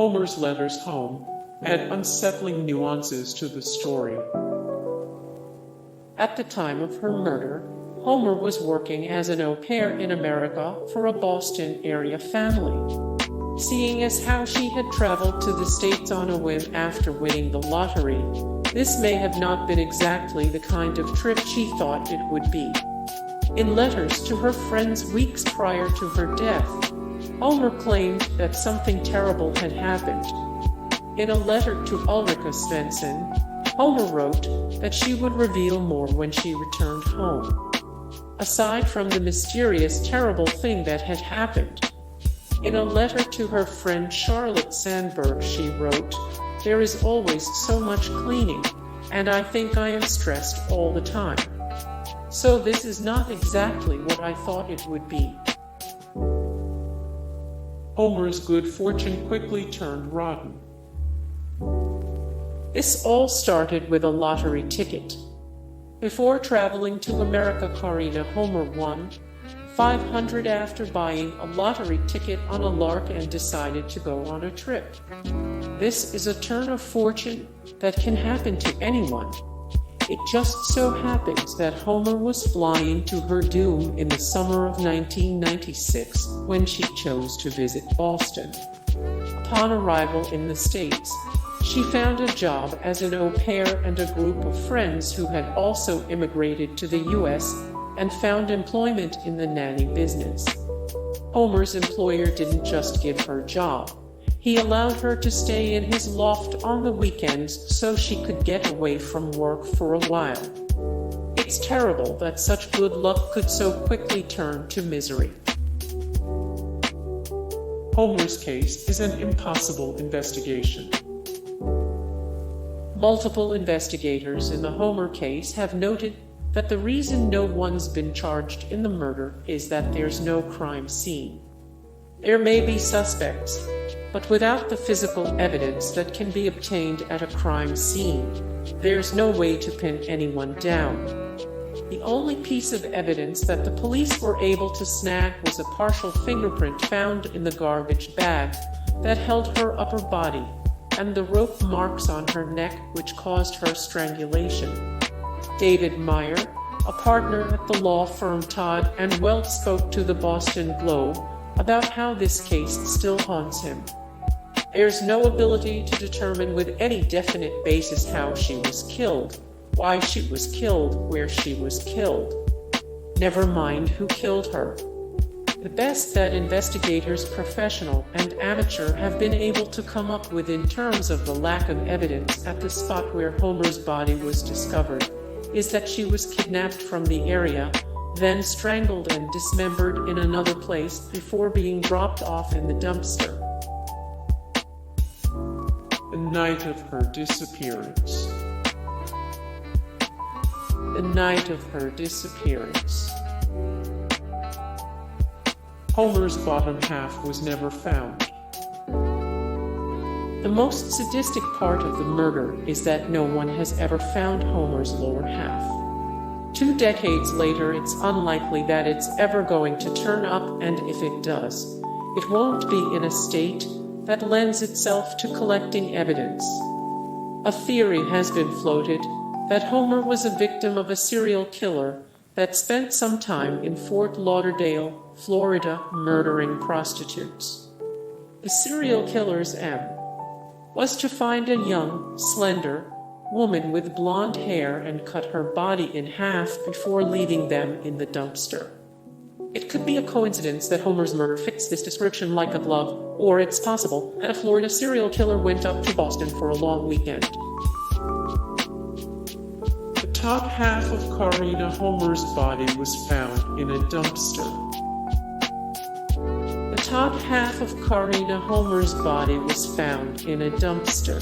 Homer's letters home add unsettling nuances to the story. At the time of her murder, Homer was working as an au pair in America for a Boston area family. Seeing as how she had traveled to the States on a whim after winning the lottery, this may have not been exactly the kind of trip she thought it would be. In letters to her friends weeks prior to her death, Homer claimed that something terrible had happened. In a letter to Ulrika Svensson, Homer wrote that she would reveal more when she returned home. Aside from the mysterious, terrible thing that had happened, in a letter to her friend Charlotte Sandberg, she wrote, "There is always so much cleaning, and I think I am stressed all the time. So this is not exactly what I thought it would be." Homer's good fortune quickly turned rotten. This all started with a lottery ticket. Before traveling to America, Karina Holmer won $500 after buying a lottery ticket on a lark and decided to go on a trip. This is a turn of fortune that can happen to anyone. It just so happens that Homer was flying to her doom in the summer of 1996 when she chose to visit Boston. Upon arrival in the States, she found a job as an au pair and a group of friends who had also immigrated to the US and found employment in the nanny business. Homer's employer didn't just give her a job. He allowed her to stay in his loft on the weekends so she could get away from work for a while. It's terrible that such good luck could so quickly turn to misery. Homer's case is an impossible investigation. Multiple investigators in the Homer case have noted that the reason no one's been charged in the murder is that there's no crime scene. There may be suspects, but without the physical evidence that can be obtained at a crime scene, there's no way to pin anyone down. The only piece of evidence that the police were able to snag was a partial fingerprint found in the garbage bag that held her upper body, and the rope marks on her neck which caused her strangulation. David Meyer, a partner at the law firm Todd and Welch, spoke to the Boston Globe about how this case still haunts him. There's no ability to determine with any definite basis how she was killed, why she was killed, where she was killed. Never mind who killed her. The best that investigators, professional and amateur, have been able to come up with in terms of the lack of evidence at the spot where Homer's body was discovered is that she was kidnapped from the area, then strangled and dismembered in another place before being dropped off in the dumpster. The night of her disappearance. The night of her disappearance. Homer's bottom half was never found. The most sadistic part of the murder is that no one has ever found Homer's lower half. 2 decades later, it's unlikely that it's ever going to turn up, and if it does, it won't be in a state that lends itself to collecting evidence. A theory has been floated that Homer was a victim of a serial killer that spent some time in Fort Lauderdale, Florida, murdering prostitutes. The serial killer's aim was to find a young, slender woman with blonde hair and cut her body in half before leaving them in the dumpster. It could be a coincidence that Homer's murder fits this description like a glove, or it's possible that a Florida serial killer went up to Boston for a long weekend. The top half of Karina Holmer's body was found in a dumpster. The top half of Karina Holmer's body was found in a dumpster.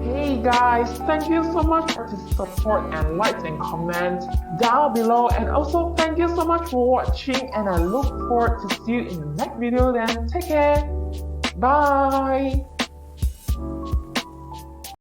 Hey guys, thank you so much for the support and likes and comments down below, and also thank you so much for watching, and I look forward to see you in the next video. Then take care, bye.